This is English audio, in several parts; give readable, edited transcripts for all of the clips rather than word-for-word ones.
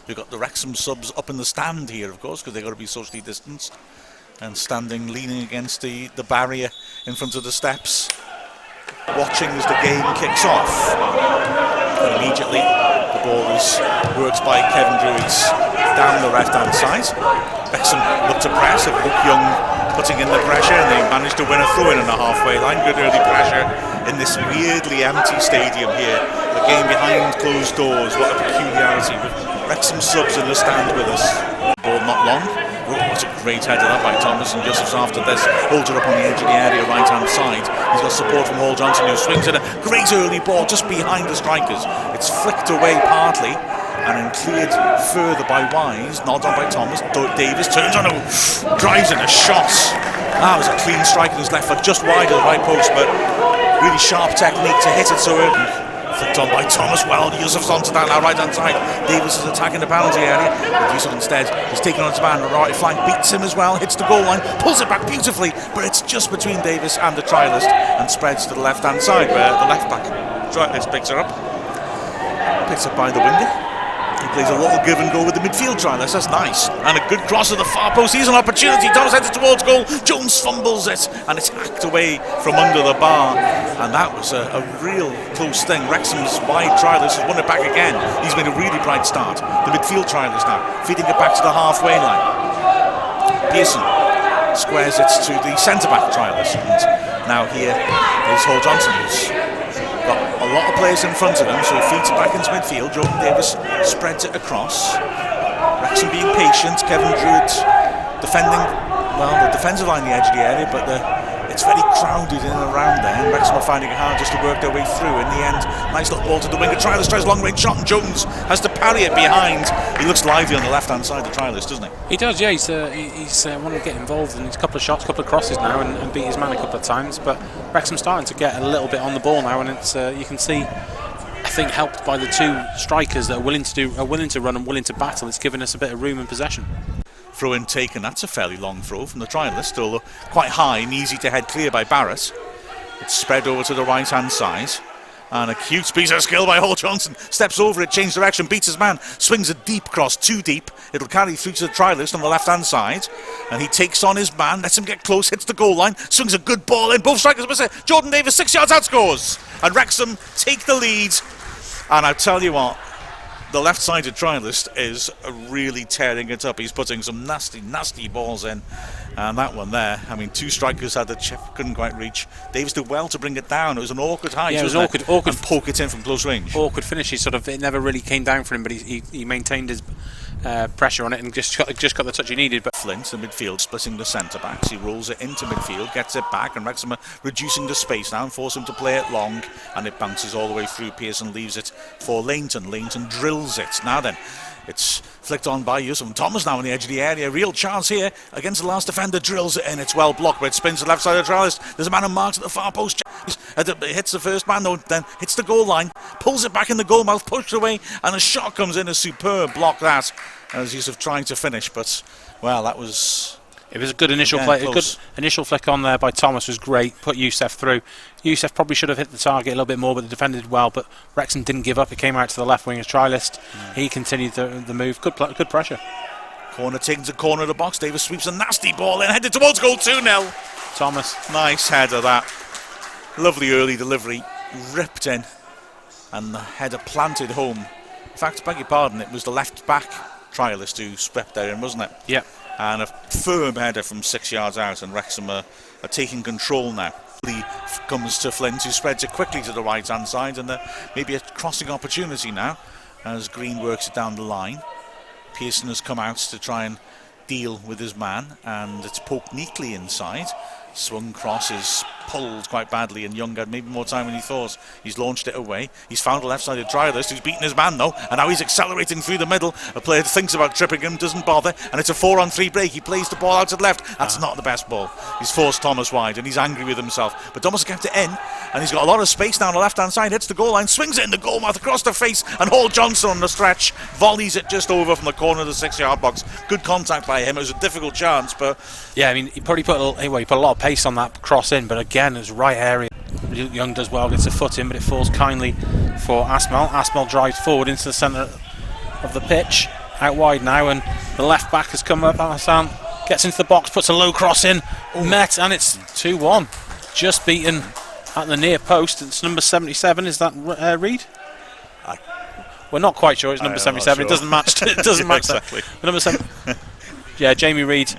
We've got the Wrexham subs up in the stand here, of course, because they've got to be socially distanced, and standing, leaning against the barrier in front of the steps, watching as the game kicks off. And immediately the ball is worked by Cefn Druids down the left-hand side. Wrexham look to press, with Luke Young putting in the pressure, and they managed to win a throw-in on the halfway line. Good early pressure in this weirdly empty stadium here. The game behind closed doors, what a peculiarity. Wrexham subs in the stand with us. Ball not long. Oh, what a great header that by Thomas, and just as after this, holds it up on the edge of the area, right hand side. He's got support from Hall Johnson, who swings at a great early ball just behind the strikers. It's flicked away partly and then cleared further by Wise, nod on by Thomas. Davis turns on, drives in a shot. That was a clean strike in his left foot, just wide of the right post, but really sharp technique to hit it so early. Flicked on by Thomas. Well, Yusuf's onto that now, right hand side. Davis is attacking the penalty area, but Yusuf instead is taking on his man on the right flank, beats him as well, hits the goal line, pulls it back beautifully, but it's just between Davis and the trialist and spreads to the left hand side where the left back trialist picks her up. Picks up by the winger. He plays a little give and go with the midfield trialist. That's nice. And a good cross to the far post. He's an opportunity. Thomas heads it towards goal. Jones fumbles it, and it's hacked away from under the bar. And that was a real close thing. Wrexham's wide trialist has won it back again. He's made a really bright start. The midfield trialist now feeding it back to the halfway line. Pearson squares it to the centre-back trialist. And now here is Hall Johnson, who's got a lot of players in front of him, so he feeds it back into midfield. Jordan Davis spreads it across. Wrexham being patient. Cefn Druids defending, well, the defensive line, the edge of the area, but it's very crowded in and around there, and Wrexham are finding it hard just to work their way through. In the end, nice little ball to the winger. Trialist tries long range shot, and Jones has to parry it behind. He looks lively on the left hand side, the trialist, doesn't he? He does, yeah. He's wanted to get involved in a couple of shots, a couple of crosses now, and beat his man a couple of times. But Wrexham's starting to get a little bit on the ball now, and it's you can see, I think, helped by the two strikers that are willing to run and willing to battle. It's given us a bit of room and possession. Throw in taken. That's a fairly long throw from the trialist, still quite high and easy to head clear by Barrett. It's spread over to the right hand side, and a cute piece of skill by Hall Johnson. Steps over it, changes direction, beats his man, swings a deep cross, too deep. It'll carry through to the trialist on the left hand side, and he takes on his man, lets him get close, hits the goal line, swings a good ball in. Both strikers miss it. Jordan Davis 6 yards out scores, and Wrexham take the lead. And I tell you what, the left-sided trialist is really tearing it up. He's putting some nasty balls in, and that one there, I mean, two strikers had the chip, couldn't quite reach. Davis did well to bring it down. It was an awkward height, it was awkward, and poke it in from close range. Awkward finish. He sort of, it never really came down for him, but he maintained his pressure on it and just got the touch he needed. But Flint in midfield, splitting the centre backs. He rolls it into midfield, gets it back, and Wrexham are reducing the space now and force him to play it long, and it bounces all the way through. Pearson leaves it for Lainton. Lainton drills it. Now then, it's flicked on by Yusuf, and Thomas now on the edge of the area. Real chance here against the last defender. Drills it in. It's well blocked, but it spins to the left side of the trialist. There's a man on marks at the far post. It hits the first man though, then hits the goal line, pulls it back in the goal mouth, pushed away, and a shot comes in. A superb block that, as Yusuf trying to finish, but well, it was a good initial play. A good initial flick on there by Thomas was great. Put Yusuf through. Yusuf probably should have hit the target a little bit more, but the defender did well. But Wrexham didn't give up. It came out to the left wing as trialist. He continued the move. Good pressure. Corner taken to corner of the box. Davis sweeps a nasty ball in, headed towards goal. 2-0. Thomas, nice header that. Lovely early delivery, ripped in, and the header planted home. In fact, beg your pardon, it was the left back trialist who swept there in, wasn't it? Yeah. And a firm header from 6 yards out, and Wrexham are taking control now. Lee comes to Flint, who spreads it quickly to the right hand side, and maybe a crossing opportunity now as Green works it down the line. Pearson has come out to try and deal with his man, and it's poked neatly inside. Swung cross is pulled quite badly, and Young had maybe more time than he thought. He's launched it away. He's found a left-sided trialist who's beaten his man though, and now he's accelerating through the middle. A player thinks about tripping him, doesn't bother, and it's a 4-on-3 break. He plays the ball out to the left. That's not the best ball. He's forced Thomas wide, and he's angry with himself. But Thomas kept it in, and he's got a lot of space down the left-hand side. Hits the goal line, swings it in the goal mouth across the face, and Hall Johnson on the stretch volleys it just over from the corner of the 6-yard box. Good contact by him. It was a difficult chance, but yeah, I mean, he probably put a lot of pace on that cross in, but again, it's right area. Young does well, gets a foot in, but it falls kindly for Asmal. Asmal drives forward into the centre of the pitch, out wide now, and the left back has come up. Hassan gets into the box, puts a low cross in, met, and it's 2-1. Just beaten at the near post. It's number 77. Is that Reed? We're not quite sure. It's number 77. Sure. It doesn't match. It doesn't match exactly. That. Number 7. Yeah, Jamie Reed.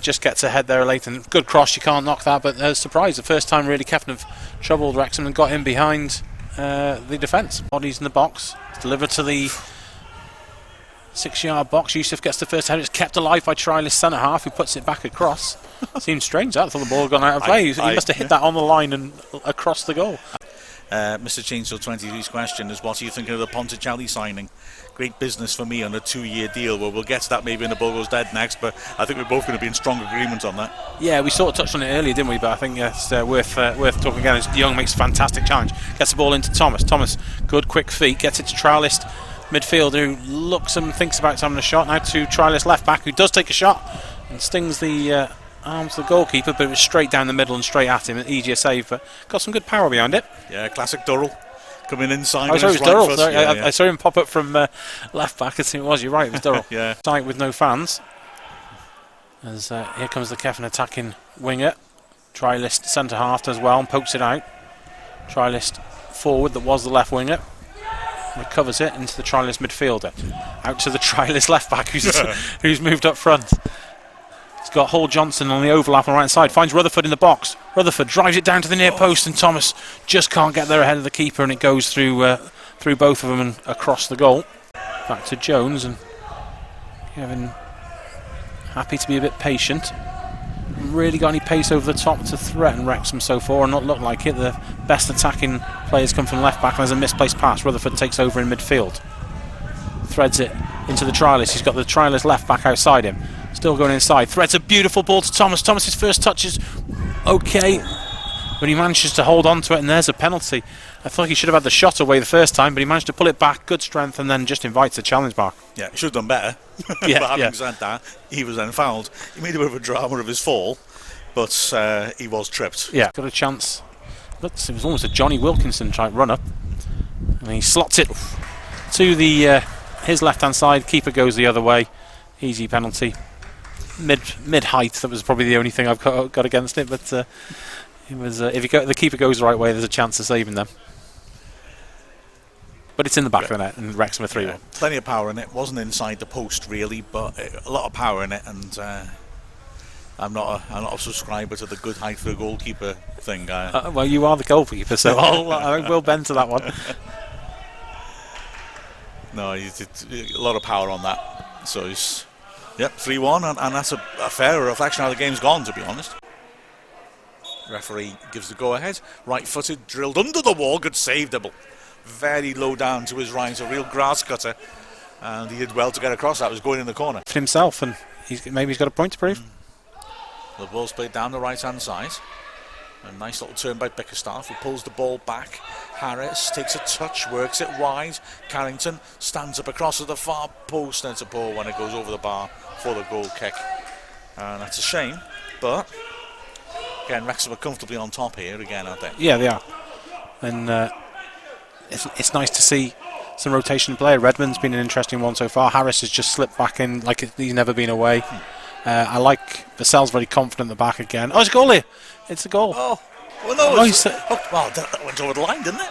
Just gets ahead there late, and good cross, you can't knock that, but surprise, the first time really Cefn have troubled Wrexham and got in behind the defence. Bodies in the box, it's delivered to the 6-yard box. Yusuf gets the first header. It's kept alive by trialist centre half, who puts it back across. Seems strange, I thought the ball had gone out of play. He must have hit that on the line and across the goal. Mr. Chainsaw 23's question is, what are you thinking of the Ponticelli signing? Great business for me on a 2-year deal. Well, we'll get to that maybe in the Ball Goes Dead next, but I think we're both going to be in strong agreement on that. Yeah, we sort of touched on it earlier, didn't we? But I think it's worth talking again. As Young makes a fantastic challenge, gets the ball into Thomas. Thomas, good quick feet, gets it to trialist midfielder who looks and thinks about having a shot. Now to trialist left back, who does take a shot and stings the arms of the goalkeeper, but it was straight down the middle and straight at him. An easier save, but got some good power behind it. Yeah, classic Durrell. Coming inside. Oh, sorry, it was Durrell. Sorry, I saw him pop up from left back. I think it was. You're right, it was Durrell. Yeah. Site with no fans. As here comes the Cefn attacking winger. Trialist centre half as well and pokes it out. Trialist forward, that was the left winger. Recovers it into the trialist midfielder. Out to the trialist left back who's moved up front. He's got Hall Johnson on the overlap on the right side. Finds Rutherford in the box. Rutherford drives it down to the near post, and Thomas just can't get there ahead of the keeper, and it goes through both of them and across the goal. Back to Jones, and Kevin happy to be a bit patient. Really got any pace over the top to threaten Wrexham so far, and not look like it. The best attacking players come from left back, and there's a misplaced pass. Rutherford takes over in midfield. Threads it into the trialist. He's got the trialist left back outside him. Still going inside. Threads a beautiful ball to Thomas. Thomas's first touch is okay, but he manages to hold on to it, and there's a penalty. I thought he should have had the shot away the first time, but he managed to pull it back. Good strength, and then just invites the challenge back. Yeah, he should have done better. Yeah, but having said that, he was then fouled. He made a bit of a drama of his fall, but he was tripped. Yeah, got a chance. Looks, it was almost a Johnny Wilkinson type run up, and he slots it to the his left hand side. Keeper goes the other way. Easy penalty. Mid height. That was probably the only thing I've got against it, but it was if the keeper goes the right way, there's a chance of saving them. But it's in the back of the net, and Wrexham are 3-1. Yeah, plenty of power in it. Wasn't inside the post really, but a lot of power in it. And I'm not a subscriber to the good height for a goalkeeper thing. Well, you are the goalkeeper, so I will bend to that one. No, a lot of power on that. So he's 3-1, and that's a fair reflection how the game's gone, to be honest. Referee gives the go-ahead. Right-footed, drilled under the wall. Good save, Dibble. Very low down to his right, a real grass cutter, and he did well to get across that. It was going in the corner. For himself, and maybe he's got a point to prove. The ball's played down the right-hand side. A nice little turn by Bickerstaff, who pulls the ball back. Harris takes a touch, works it wide. Carrington stands up across to the far post, and it's a ball when it goes over the bar for the goal kick. And that's a shame, but again, Wrexham are comfortably on top here again, aren't they? Yeah, they are. And it's nice to see some rotation play. Redmond's been an interesting one so far. Harris has just slipped back in like he's never been away. I like Vassell's very confident at the back again. Oh, it's a goal here. It's a goal. Oh, well, no. Well, that went over the line, didn't it?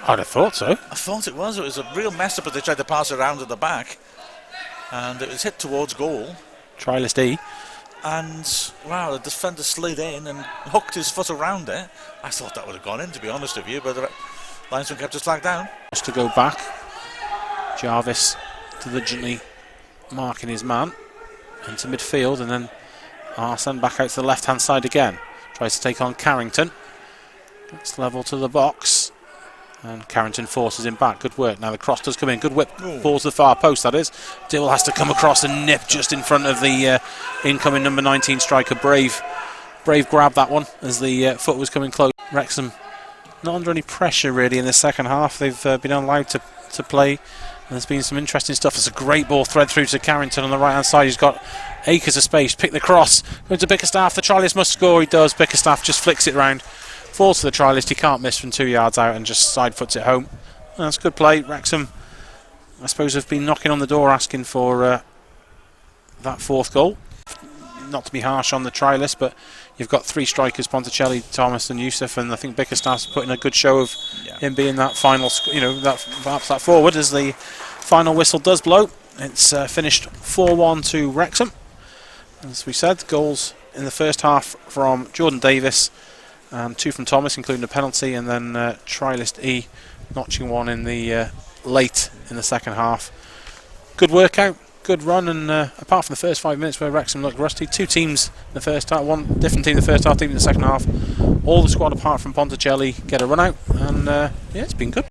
I'd have thought so. I thought it was. It was a real mess up as they tried to pass it around at the back. And it was hit towards goal. Trialist E. And, wow, the defender slid in and hooked his foot around it. I thought that would have gone in, to be honest with you, but the linesman kept his flag down. Just to go back. Jarvis diligently marking his man into midfield, and then Arsene back out to the left-hand side again. tries to take on Carrington. Gets level to the box. And Carrington forces him back. Good work. Now the cross does come in. Good whip. Falls to the far post, that is. Dill has to come across and nip just in front of the incoming number 19 striker, Brave. Brave grabbed that one as the foot was coming close. Wrexham not under any pressure really in the second half. They've been allowed to play. And there's been some interesting stuff. It's a great ball thread through to Carrington on the right hand side. He's got acres of space. Pick the cross. Going to Bickerstaff. The trialist must score. He does. Bickerstaff just flicks it round. Falls to the trialist. He can't miss from 2 yards out and just side foots it home. That's good play. Wrexham, I suppose, have been knocking on the door asking for that fourth goal. Not to be harsh on the trialist, but you've got three strikers: Ponticelli, Thomas, and Youssef, and I think Bickerstaff's putting a good show of him being that final, perhaps that forward as the final whistle does blow. It's finished 4-1 to Wrexham. As we said, goals in the first half from Jordan Davis and 2 from Thomas, including a penalty, and then trialist E notching one in the late in the second half. Good workout. Good run, and apart from the first 5 minutes where Wrexham looked rusty, two teams in the first half, one different team in the first half, team in the second half. All the squad apart from Ponticelli get a run out, and yeah, it's been good.